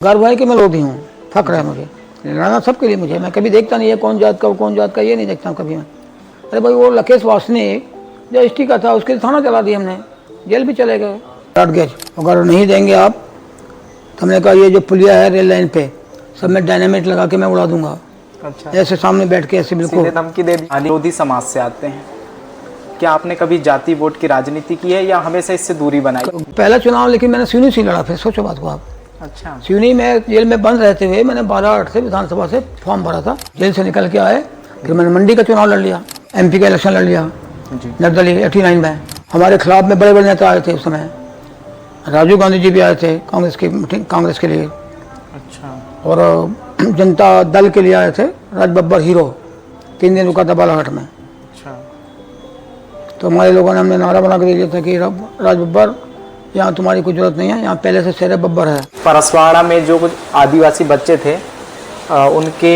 गर्व है कि मैं लोधी हूँ, फक्र है मुझे, लड़ना सबके लिए मुझे। मैं कभी देखता नहीं है कौन जात का ये नहीं देखता हूँ कभी मैं। अरे भाई वो लकेश वासनिक जो एसटी का था उसके थाना चला दिया हमने, जेल भी चले गए। गेज अगर नहीं देंगे आप तो हमने कहा ये जो पुलिया है रेल लाइन पे सब में डायनामिट लगा के मैं उड़ा दूंगा। अच्छा। ऐसे सामने बैठ के ऐसे बिल्कुल धमकी दे दी। लोधी समाज से आते हैं, क्या आपने कभी जाति वोट की राजनीति की है या हमेशा इससे दूरी बनाई? पहला चुनाव लेकिन मैंने सिवनी से लड़ा, फिर सोचो बात को आप। अच्छा। सिवनी में जेल में बंद रहते हुए मैंने 12/8 से विधानसभा से फॉर्म भरा था, जेल से निकल के आए फिर मैंने मंडी का चुनाव लड़ लिया, MP का इलेक्शन लड़ लिया निर्दलीय 89 में। हमारे खिलाफ में बड़े बड़े नेता आए थे उस समय, राजीव गांधी जी भी आए थे कांग्रेस के लिए। अच्छा। और जनता दल के लिए आए थे, राज बब्बर हीरो 3 दिन रुका था बालाघाट में। अच्छा। तो हमारे लोगों ने हमने नारा बना के दे दिया था कि राज बब्बर यहाँ तुम्हारी कोई जरूरत नहीं है, यहाँ पहले से शेर बब्बर है। परसवाड़ा में जो कुछ आदिवासी बच्चे थे उनके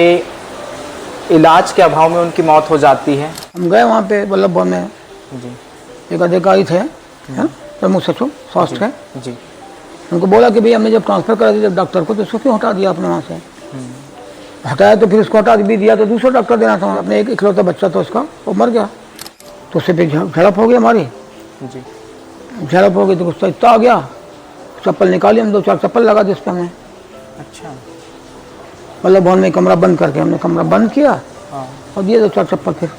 इलाज के अभाव में उनकी मौत हो जाती है। हम गए वहाँ पे वल्लभ भवन में जी, एक अधिकारी थे प्रमुख सचिव स्वास्थ्य के जी, उनको बोला कि भाई हमने जब ट्रांसफ़र करा दिया डॉक्टर को तो उसको क्यों हटा दिया आपने वहाँ से? हटाया तो फिर उसको हटा भी दिया तो दूसरा डॉक्टर देना था, अपने एक इकलौता बच्चा था उसका, वो मर गया। तो उससे फिर झड़प हो गई हमारी जी, झड़प हो गई तो गुस्सा इतना आ गया, चप्पल निकाली, हम 2-4 चप्पल लगा दी उस पर हमने। अच्छा। वल्लभ भवन में कमरा बंद करके हमने कमरा बंद किया और दिए 2-4 चप्पल फिर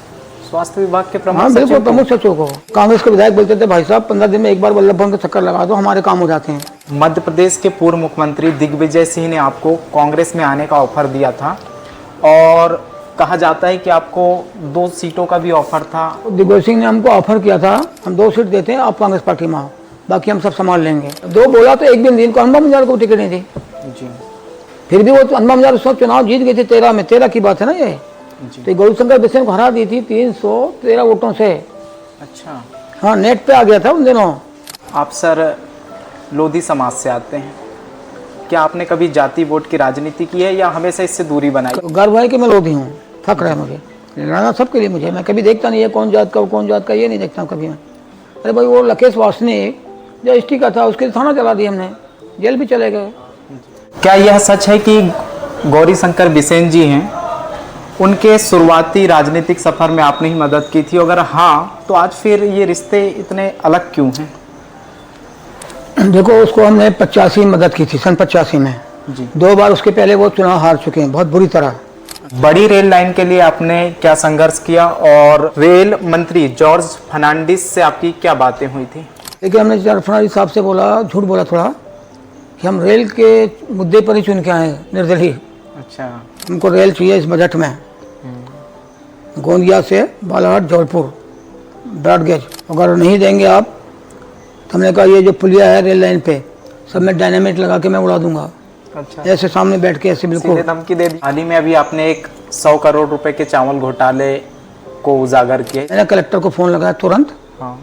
स्वास्थ्य विभाग के प्रमुख हाँ बिल्कुल प्रमुख सचिव को। कांग्रेस के विधायक बोलते थे भाई साहब 15 दिन में एक बार वल्लभ भवन का चक्कर लगा दो, हमारे काम हो जाते हैं। मध्य प्रदेश के पूर्व मुख्यमंत्री दिग्विजय सिंह ने आपको कांग्रेस में आने का ऑफर दिया था और कहा जाता है कि आपको 2 सीटों का भी ऑफर था। दिग्विजय सिंह ने हमको ऑफर किया था, हम 2 सीट देते हैं, आप कांग्रेस पार्टी में आओ, बाकी हम सब संभाल लेंगे। 2 बोला तो एक दिन को हनुमान मजार को टिकट नहीं थी जी, फिर भी वो हनुमान मजार उस वक्त चुनाव जीत गई थी 13 में, 13 की बात है ना ये। तो गौरीशंकर बिसेन को हरा दी थी 313 वोटों से। अच्छा। हाँ नेट पे आ गया था उन दिनों। आप सर लोधी समाज से आते हैं, क्या आपने कभी जाति वोट की राजनीति की है या हमेशा इससे दूरी बनाई? गर्व है कि मैं लोधी हूँ, फक्र है मुझे, लड़ना सबके लिए मुझे। मैं कभी देखता नहीं है कौन जात का ये नहीं देखता हूँ कभी मैं। अरे भाई वो लकेश वासनिक जो एसटी का था उसके थाना चला दिया हमने, जेल भी चले गए। क्या यह सच है कि गौरीशंकर बिसेन जी हैं, उनके शुरुआती राजनीतिक सफर में आपने ही मदद की थी? अगर हाँ तो आज फिर ये रिश्ते इतने अलग क्यों हैं? देखो उसको हमने 85 में मदद की थी, सन 85 में जी। 2 बार उसके पहले वो चुनाव हार चुके हैं बहुत बुरी तरह। बड़ी रेल लाइन के लिए आपने क्या संघर्ष किया और रेल मंत्री जॉर्ज फर्नांडिस से आपकी क्या बातें हुई थी? देखिए हमने जॉर्ज फर्नांडिस साहब से बोला, झूठ बोला थोड़ा, कि हम रेल के मुद्दे पर ही चुन के आए निर्दलीय। अच्छा। हमको रेल चाहिए इस बजट में, गोंदिया से बालाघाट जबलपुर ब्रॉडगेज अगर नहीं देंगे आप तो हमने कहा ये जो पुलिया है रेल लाइन पे सब में डायनामिट लगा के मैं उड़ा दूंगा। अच्छा। ऐसे सामने बैठ के ऐसे बिल्कुल धमकी दे दी। हाल ही में अभी आपने एक 100 करोड़ रुपए के चावल घोटाले को उजागर किया। मैंने कलेक्टर को फ़ोन लगाया तुरंत। हाँ।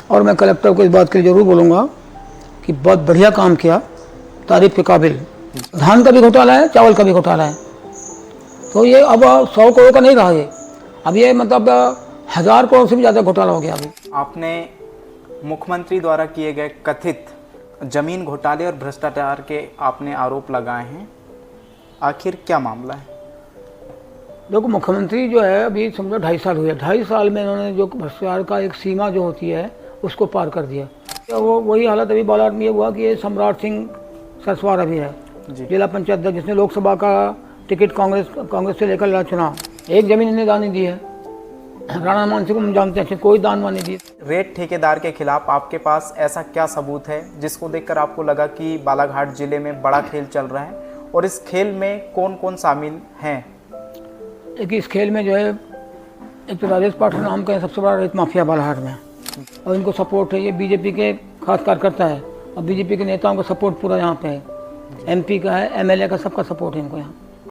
और मैं कलेक्टर को इस बात के लिए ज़रूर बोलूँगा कि बहुत बढ़िया काम किया, तारीफ के काबिल। धान का भी घोटाला है, चावल का भी घोटाला है, तो ये अब 100 करोड़ का नहीं रहा ये, अब ये मतलब 1000 करोड़ से भी ज़्यादा घोटाला हो गया अभी। आपने मुख्यमंत्री द्वारा किए गए कथित जमीन घोटाले और भ्रष्टाचार के आपने आरोप लगाए हैं, आखिर क्या मामला है? देखो मुख्यमंत्री जो है अभी समझो 2.5 साल हुए, 2.5 साल में इन्होंने जो भ्रष्टाचार का एक सीमा जो होती है उसको पार कर दिया। तो वो वही हालत अभी बालाघाट में ये हुआ कि ये सम्राट सिंह सरस्वार अभी है जिला पंचायत अध्यक्ष, जिसने लोकसभा का टिकट कांग्रेस से लेकर लड़ा चुनाव, एक जमीन इन्हें दान नहीं दी है। राणा मानसिंह को हम जानते हैं, कोई दान वान नहीं दी। रेत ठेकेदार के खिलाफ आपके पास ऐसा क्या सबूत है जिसको देखकर आपको लगा कि बालाघाट जिले में बड़ा खेल चल रहा है, और इस खेल में कौन कौन शामिल हैं? एक इस खेल में जो है एक तो राजेश पाठक नाम का सबसे बड़ा रेत माफिया बालाघाट में, और इनको सपोर्ट है ये बीजेपी के खास कार्यकर्ता है और बीजेपी के नेताओं का सपोर्ट पूरा यहाँ पे है, MP का है, MLA का, सबका सपोर्ट है इनको यहाँ।